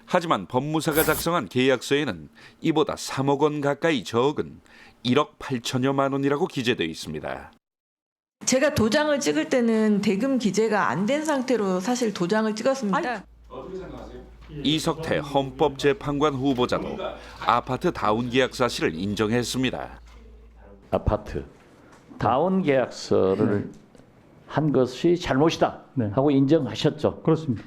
하지만 법무사가 작성한 계약서에는 이보다 3억 원 가까이 적은 1억 8천여만 원이라고 기재되어 있습니다. 제가 도장을 찍을 때는 대금 기재가 안 된 상태로 사실 도장을 찍었습니다. 어떻게 생각하세요? 이석태 헌법재판관 후보자도 아파트 다운 계약 사실을 인정했습니다. 아파트 다운 계약서를 한 것이 잘못이다 하고 인정하셨죠? 그렇습니다.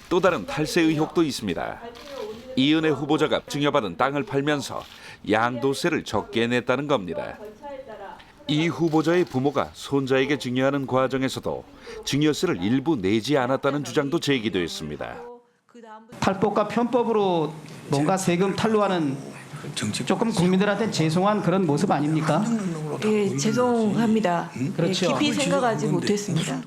또 다른 탈세 의혹도 있습니다. 이은혜 후보자가 증여받은 땅을 팔면서 양도세를 적게 냈다는 겁니다. 이 후보자의 부모가 손자에게 증여하는 과정에서도 증여세를 일부 내지 않았다는 주장도 제기됐습니다. 탈법과 편법으로 뭔가 세금 탈루하는 조금 국민들한테 죄송한 그런 모습 아닙니까? 예, 죄송합니다. 그렇죠. 깊이 생각하지 못했습니다.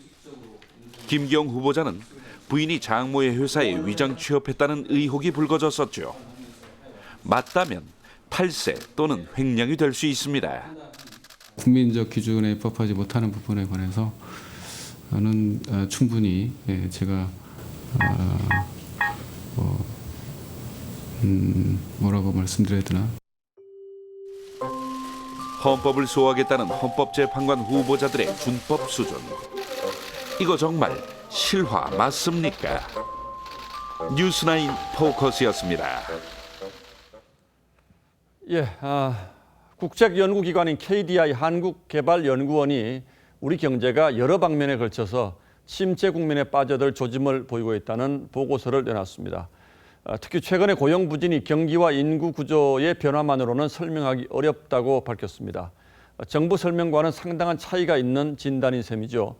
김기영 후보자는 부인이 장모의 회사에 위장 취업했다는 의혹이 불거졌었죠. 맞다면 탈세 또는 횡령이 될 수 있습니다. 국민적 기준에 입법하지 못하는 부분에 관해서는 충분히 제가 뭐라고 말씀드려야 되나? 헌법을 소화하겠다는 헌법재판관 후보자들의 준법 수준. 이거 정말 실화 맞습니까? 뉴스9 포커스였습니다. 예, 국책연구기관인 KDI 한국개발연구원이 우리 경제가 여러 방면에 걸쳐서 침체 국면에 빠져들 조짐을 보이고 있다는 보고서를 내놨습니다. 특히 최근의 고용 부진이 경기와 인구 구조의 변화만으로는 설명하기 어렵다고 밝혔습니다. 정부 설명과는 상당한 차이가 있는 진단인 셈이죠.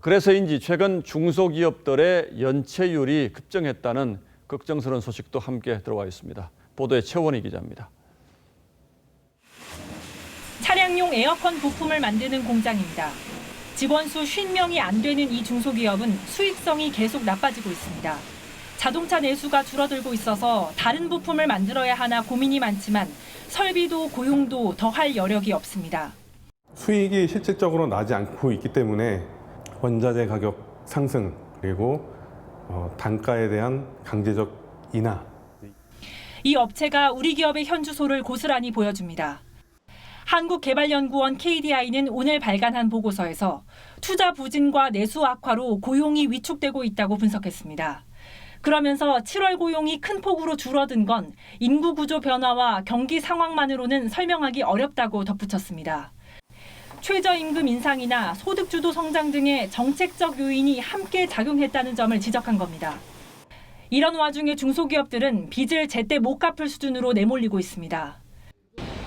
그래서인지 최근 중소기업들의 연체율이 급증했다는 걱정스러운 소식도 함께 들어와 있습니다. 보도에 최원희 기자입니다. 차량용 에어컨 부품을 만드는 공장입니다. 직원 수 50명이 안 되는 이 중소기업은 수익성이 계속 나빠지고 있습니다. 자동차 내수가 줄어들고 있어서 다른 부품을 만들어야 하나 고민이 많지만 설비도 고용도 더할 여력이 없습니다. 수익이 실질적으로 나지 않고 있기 때문에 원자재 가격 상승 그리고 단가에 대한 강제적 인하. 이 업체가 우리 기업의 현주소를 고스란히 보여줍니다. 한국개발연구원 KDI는 오늘 발간한 보고서에서 투자 부진과 내수 악화로 고용이 위축되고 있다고 분석했습니다. 그러면서 7월 고용이 큰 폭으로 줄어든 건 인구 구조 변화와 경기 상황만으로는 설명하기 어렵다고 덧붙였습니다. 최저임금 인상이나 소득주도 성장 등의 정책적 요인이 함께 작용했다는 점을 지적한 겁니다. 이런 와중에 중소기업들은 빚을 제때 못 갚을 수준으로 내몰리고 있습니다.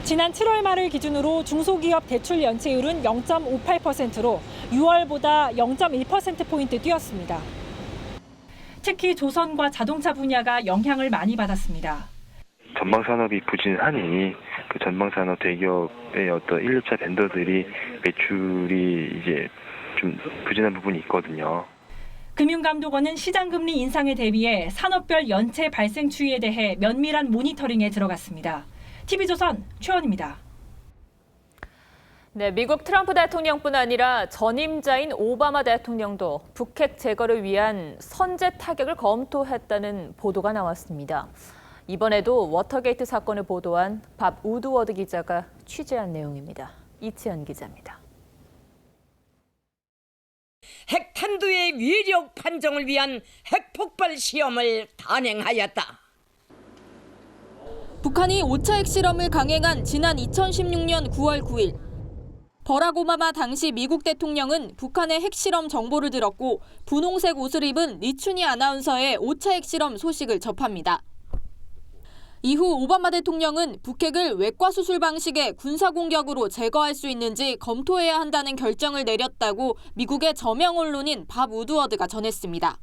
지난 7월 말을 기준으로 중소기업 대출 연체율은 0.58%로 6월보다 0.1%포인트 뛰었습니다. 특히 조선과 자동차 분야가 영향을 많이 받았습니다. 전방산업이 부진하니 그 전방산업 대기업의 어떤 1차 벤더들이 매출이 이제 좀 부진한 부분이 있거든요. 금융감독원은 시장금리 인상에 대비해 산업별 연체 발생 추이에 대해 면밀한 모니터링에 들어갔습니다. TV조선 최원입니다. 네, 미국 트럼프 대통령뿐 아니라 전임자인 오바마 대통령도 북핵 제거를 위한 선제 타격을 검토했다는 보도가 나왔습니다. 이번에도 워터게이트 사건을 보도한 밥 우드워드 기자가 취재한 내용입니다. 이치현 기자입니다. 핵 탄두의 위력 판정을 위한 핵폭발 시험을 단행하였다. 북한이 5차 핵실험을 강행한 지난 2016년 9월 9일. 버락 오바마 당시 미국 대통령은 북한의 핵실험 정보를 들었고 분홍색 옷을 입은 리춘희 아나운서의 5차 핵실험 소식을 접합니다. 이후 오바마 대통령은 북핵을 외과 수술 방식의 군사공격으로 제거할 수 있는지 검토해야 한다는 결정을 내렸다고 미국의 저명 언론인 밥 우드워드가 전했습니다.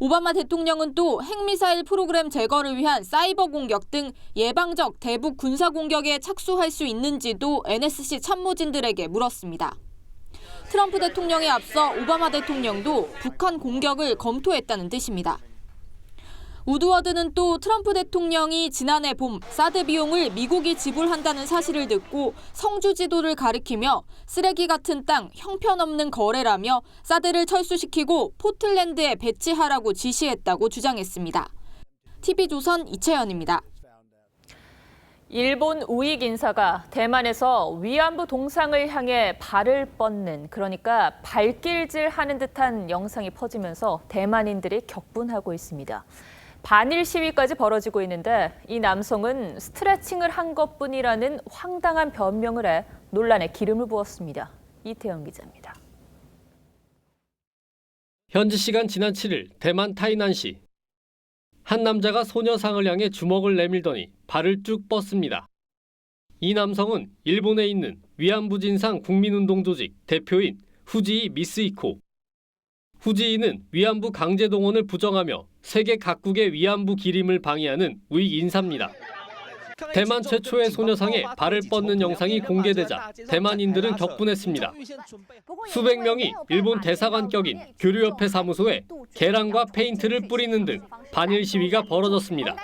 오바마 대통령은 또 핵미사일 프로그램 제거를 위한 사이버 공격 등 예방적 대북 군사 공격에 착수할 수 있는지도 NSC 참모진들에게 물었습니다. 트럼프 대통령에 앞서 오바마 대통령도 북한 공격을 검토했다는 뜻입니다. 우드워드는 또 트럼프 대통령이 지난해 봄 사드 비용을 미국이 지불한다는 사실을 듣고 성주 지도를 가리키며 쓰레기 같은 땅 형편없는 거래라며 사드를 철수시키고 포틀랜드에 배치하라고 지시했다고 주장했습니다. TV조선 이채연입니다. 일본 우익 인사가 대만에서 위안부 동상을 향해 발을 뻗는, 그러니까 발길질하는 듯한 영상이 퍼지면서 대만인들이 격분하고 있습니다. 반일 시위까지 벌어지고 있는데 이 남성은 스트레칭을 한 것뿐이라는 황당한 변명을 해 논란에 기름을 부었습니다. 이태영 기자입니다. 현지 시간 지난 7일 대만 타이난시. 한 남자가 소녀상을 향해 주먹을 내밀더니 발을 쭉 뻗습니다. 이 남성은 일본에 있는 위안부 진상 국민운동 조직 대표인 후지이 미스이코. 후지이는 위안부 강제 동원을 부정하며 세계 각국의 위안부 기림을 방해하는 우익 인사입니다. 대만 최초의 소녀상에 발을 뻗는 영상이 공개되자 대만인들은 격분했습니다. 수백 명이 일본 대사관 격인 교류협회 사무소에 계란과 페인트를 뿌리는 등 반일 시위가 벌어졌습니다.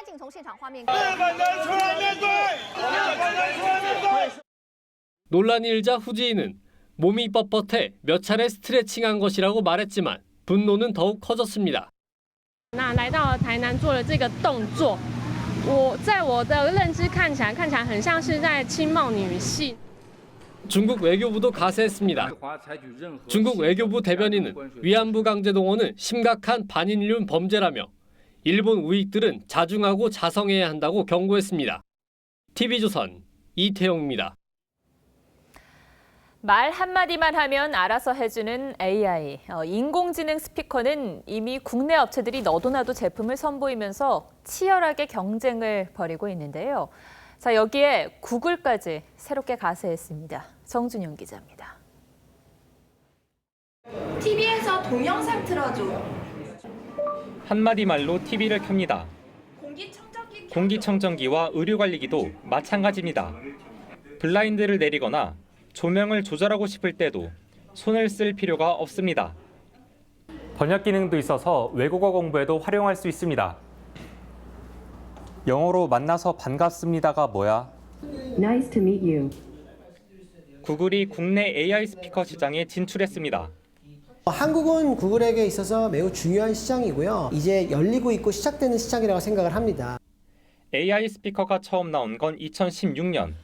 논란이 일자 후지인은 몸이 뻣뻣해 몇 차례 스트레칭한 것이라고 말했지만 분노는 더욱 커졌습니다. 来到台南做了这个动作，我在我的认知看起来很像是在轻冒女性。 중국 외교부도 가세했습니다. 중국 외교부 대변인은 위안부 강제 동원은 심각한 반인륜 범죄라며 일본 우익들은 자중하고 자성해야 한다고 경고했습니다. TV조선 이태영입니다. 말 한마디만 하면 알아서 해주는 AI, 인공지능 스피커는 이미 국내 업체들이 너도나도 제품을 선보이면서 치열하게 경쟁을 벌이고 있는데요. 자, 여기에 구글까지 새롭게 가세했습니다. 정준영 기자입니다. TV에서 동영상 틀어줘. 한마디 말로 TV를 켭니다. 공기청정기와 의료관리기도 마찬가지입니다. 블라인드를 내리거나 조명을 조절하고 싶을 때도 손을 쓸 필요가 없습니다. 번역 기능도 있어서 외국어 공부에도 활용할 수 있습니다. 영어로 만나서 반갑습니다가 뭐야? Nice to meet you. 구글이 국내 AI 스피커 시장에 진출했습니다. 한국은 구글에게 있어서 매우 중요한 시장이고요. 이제 열리고 있고 시작되는 시장이라고 생각을 합니다. AI 스피커가 처음 나온 건 2016년.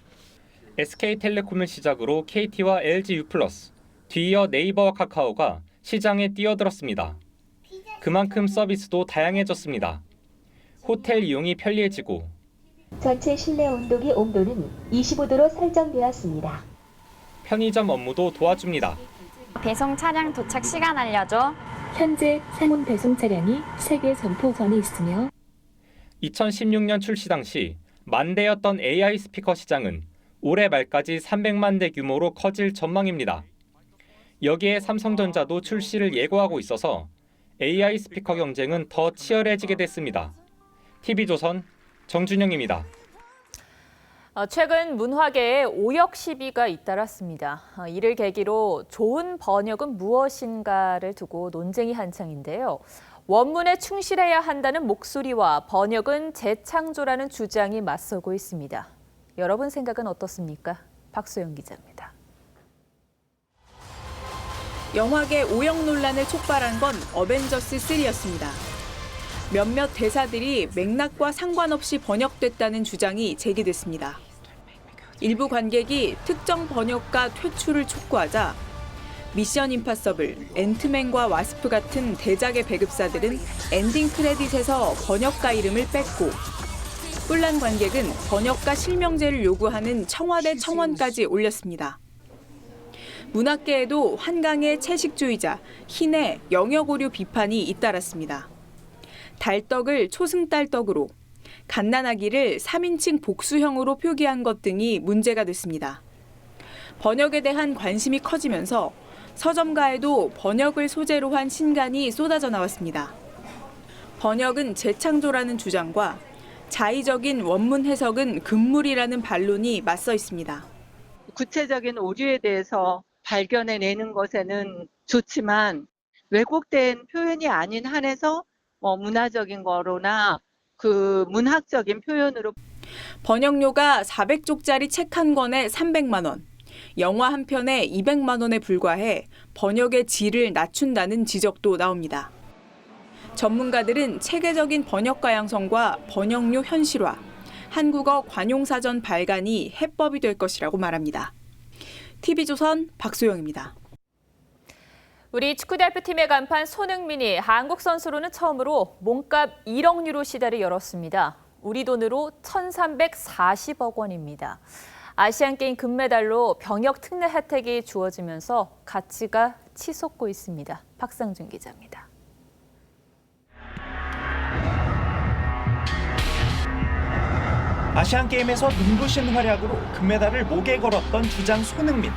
SK텔레콤을 시작으로 KT와 LG U+, 뒤이어 네이버와 카카오가 시장에 뛰어들었습니다. 그만큼 서비스도 다양해졌습니다. 호텔 이용이 편리해지고 전체 실내 온도계 온도는 25도로 설정되었습니다. 편의점 업무도 도와줍니다. 배송 차량 도착 시간 알려줘. 현재 상온 배송 차량이 세계 점포선에 있으며 2016년 출시 당시 만 대였던 AI 스피커 시장은 올해 말까지 300만 대 규모로 커질 전망입니다. 여기에 삼성전자도 출시를 예고하고 있어서 AI 스피커 경쟁은 더 치열해지게 됐습니다. TV조선 정준영입니다. 최근 문화계에 오역 시비가 잇따랐습니다. 이를 계기로 좋은 번역은 무엇인가를 두고 논쟁이 한창인데요. 원문에 충실해야 한다는 목소리와 번역은 재창조라는 주장이 맞서고 있습니다. 여러분 생각은 어떻습니까? 박소영 기자입니다. 영화계 오역 논란을 촉발한 건 어벤져스 3였습니다. 몇몇 대사들이 맥락과 상관없이 번역됐다는 주장이 제기됐습니다. 일부 관객이 특정 번역가 퇴출을 촉구하자 미션 임파서블, 앤트맨과 와스프 같은 대작의 배급사들은 엔딩 크레딧에서 번역가 이름을 뺐고 뿔난 관객은 번역가 실명제를 요구하는 청와대 청원까지 올렸습니다. 문학계에도 한강의 채식주의자, 흰의 영역오류 비판이 잇따랐습니다. 달떡을 초승달떡으로, 갓난아기를 3인칭 복수형으로 표기한 것 등이 문제가 됐습니다. 번역에 대한 관심이 커지면서 서점가에도 번역을 소재로 한 신간이 쏟아져 나왔습니다. 번역은 재창조라는 주장과 자의적인 원문 해석은 금물이라는 반론이 맞서 있습니다. 구체적인 오류에 대해서 발견해내는 것에는 좋지만 왜곡된 표현이 아닌 한에서 문화적인 거로나 그 문학적인 표현으로 번역료가 400쪽짜리 책 한 권에 300만 원, 영화 한 편에 200만 원에 불과해 번역의 질을 낮춘다는 지적도 나옵니다. 전문가들은 체계적인 번역 가양성과 번역료 현실화, 한국어 관용사전 발간이 해법이 될 것이라고 말합니다. TV조선 박소영입니다. 우리 축구대표팀의 간판 손흥민이 한국 선수로는 처음으로 몸값 1억 유로 시대를 열었습니다. 우리 돈으로 1,340억 원입니다. 아시안게임 금메달로 병역 특례 혜택이 주어지면서 가치가 치솟고 있습니다. 박상준 기자입니다. 아시안게임에서 눈부신 활약으로 금메달을 목에 걸었던 주장 손흥민.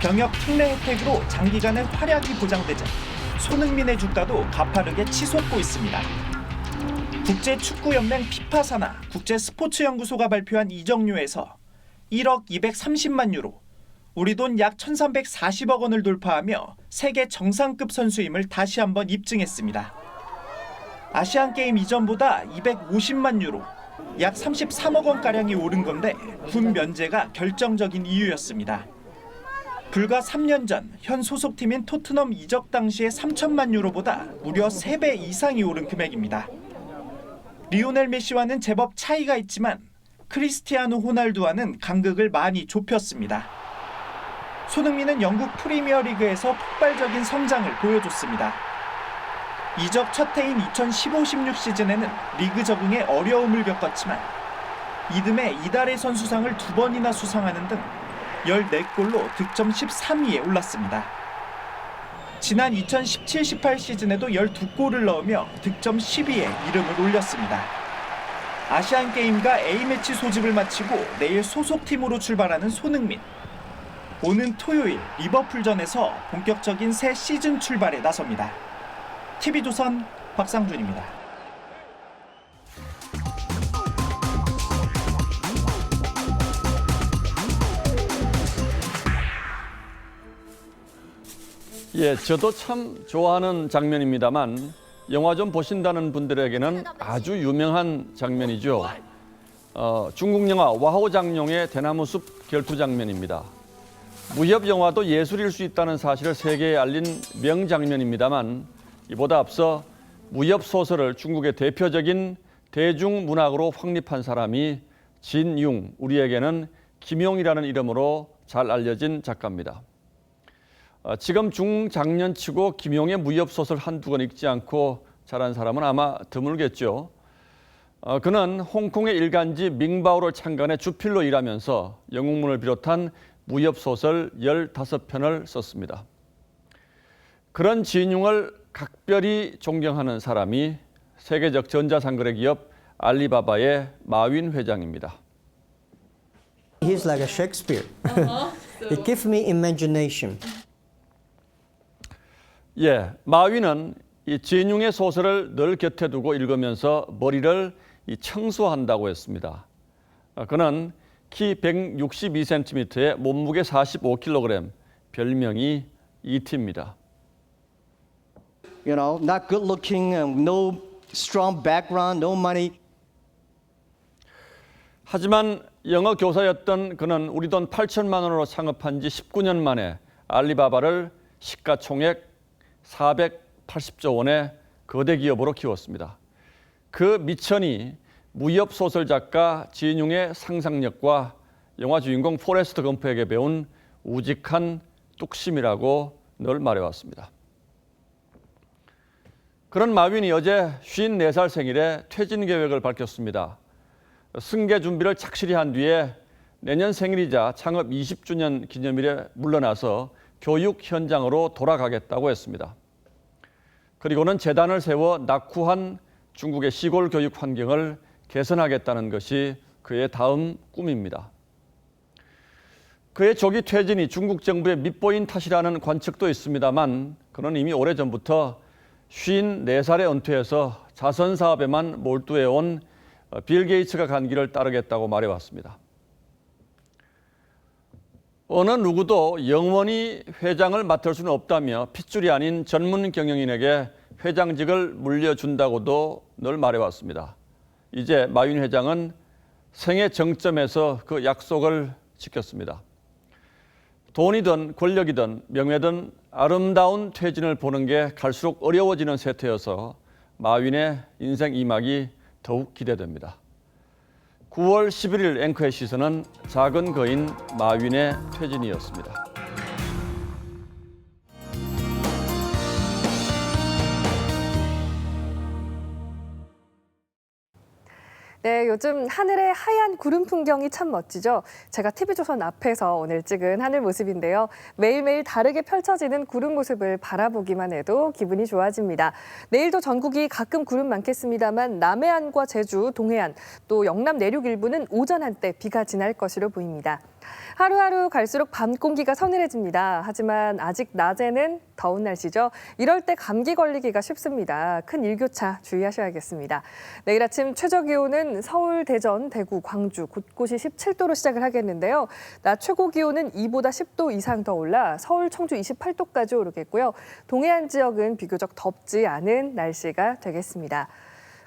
병역 특례 혜택으로 장기간의 활약이 보장되자 손흥민의 주가도 가파르게 치솟고 있습니다. 국제축구연맹 피파 산하 국제스포츠연구소가 발표한 이적료에서 1억 230만 유로, 우리 돈 약 1,340억 원을 돌파하며 세계 정상급 선수임을 다시 한번 입증했습니다. 아시안게임 이전보다 250만 유로, 약 33억 원가량이 오른 건데 군 면제가 결정적인 이유였습니다. 불과 3년 전 현 소속팀인 토트넘 이적 당시의 3천만 유로보다 무려 3배 이상이 오른 금액입니다. 리오넬 메시와는 제법 차이가 있지만 크리스티아누 호날두와는 간극을 많이 좁혔습니다. 손흥민은 영국 프리미어리그에서 폭발적인 성장을 보여줬습니다. 이적 첫 해인 2015-16 시즌에는 리그 적응에 어려움을 겪었지만 이듬해 이달의 선수상을 2번이나 수상하는 등 14골로 득점 13위에 올랐습니다. 지난 2017-18 시즌에도 12골을 넣으며 득점 10위에 이름을 올렸습니다. 아시안게임과 A매치 소집을 마치고 내일 소속팀으로 출발하는 손흥민. 오는 토요일 리버풀전에서 본격적인 새 시즌 출발에 나섭니다. TV조선 박상준입니다. 예, 저도 참 좋아하는 장면입니다만 영화 좀 보신다는 분들에게는 아주 유명한 장면이죠. 중국 영화 와호 장룡의 대나무숲 결투 장면입니다. 무협 영화도 예술일 수 있다는 사실을 세계에 알린 명장면입니다만 이보다 앞서 무협 소설을 중국의 대표적인 대중문학으로 확립한 사람이 진융, 우리에게는 김용이라는 이름으로 잘 알려진 작가입니다. 지금 중장년치고 김용의 무협 소설 한두 권 읽지 않고 자란 사람은 아마 드물겠죠. 그는 홍콩의 일간지 밍바오를 창간해 주필로 일하면서 영웅문을 비롯한 무협 소설 15편을 썼습니다. 그런 진융을 각별히 존경하는 사람이 세계적 전자상거래 기업 알리바바의 마윈 회장입니다. He's like a Shakespeare. It gives me imagination. 예, 마윈은 이 진융의 소설을 늘 곁에 두고 읽으면서 머리를 청소한다고 했습니다. 그는 키 162cm에 몸무게 45kg, 별명이 ET입니다. You know, not good looking, no strong background, no money. 하지만 영어 교사였던 그는 우리 돈 8천만 원으로 창업한 지 19년 만에 알리바바를 시가총액 480조 원의 거대 기업으로 키웠습니다. 그 미천이 무협 소설 작가 진융의 상상력과 영화 주인공 포레스트 검프에게 배운 우직한 뚝심이라고 늘 말해왔습니다. 그런 마윈이 어제 54살 생일에 퇴진 계획을 밝혔습니다. 승계 준비를 착실히 한 뒤에 내년 생일이자 창업 20주년 기념일에 물러나서 교육 현장으로 돌아가겠다고 했습니다. 그리고는 재단을 세워 낙후한 중국의 시골 교육 환경을 개선하겠다는 것이 그의 다음 꿈입니다. 그의 조기 퇴진이 중국 정부의 밑보인 탓이라는 관측도 있습니다만 그는 이미 오래전부터 54살에 은퇴해서 자선 사업에만 몰두해온 빌 게이츠가 간 길을 따르겠다고 말해왔습니다. 어느 누구도 영원히 회장을 맡을 수는 없다며 핏줄이 아닌 전문 경영인에게 회장직을 물려준다고도 늘 말해왔습니다. 이제 마윈 회장은 생애 정점에서 그 약속을 지켰습니다. 돈이든 권력이든 명예든 아름다운 퇴진을 보는 게 갈수록 어려워지는 세태여서 마윈의 인생 이막이 더욱 기대됩니다. 9월 11일 앵커의 시선은 작은 거인 마윈의 퇴진이었습니다. 네, 요즘 하늘의 하얀 구름 풍경이 참 멋지죠. 제가 TV조선 앞에서 오늘 찍은 하늘 모습인데요. 매일매일 다르게 펼쳐지는 구름 모습을 바라보기만 해도 기분이 좋아집니다. 내일도 전국이 가끔 구름 많겠습니다만 남해안과 제주, 동해안, 또 영남 내륙 일부는 오전 한때 비가 지날 것으로 보입니다. 하루하루 갈수록 밤 공기가 서늘해집니다. 하지만 아직 낮에는 더운 날씨죠. 이럴 때 감기 걸리기가 쉽습니다. 큰 일교차 주의하셔야겠습니다. 내일 아침 최저 기온은 서울, 대전, 대구, 광주 곳곳이 17도로 시작을 하겠는데요. 낮 최고 기온은 이보다 10도 이상 더 올라 서울, 청주 28도까지 오르겠고요. 동해안 지역은 비교적 덥지 않은 날씨가 되겠습니다.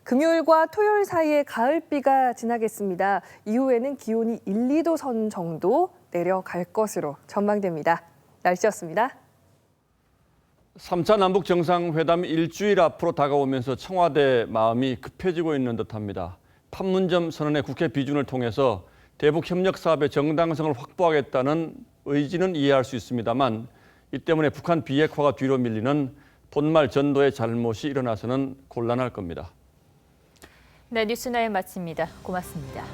금요일과 토요일 사이에 가을비가 지나겠습니다. 이후에는 기온이 1, 2도 선 정도 내려갈 것으로 전망됩니다. 날씨였습니다. 3차 남북 정상회담 일주일 앞으로 다가오면서 청와대 마음이 급해지고 있는 듯합니다. 판문점 선언의 국회 비준을 통해서 대북 협력 사업의 정당성을 확보하겠다는 의지는 이해할 수 있습니다만 이 때문에 북한 비핵화가 뒤로 밀리는 본말 전도의 잘못이 일어나서는 곤란할 겁니다. 네, 뉴스나인 마칩니다. 고맙습니다.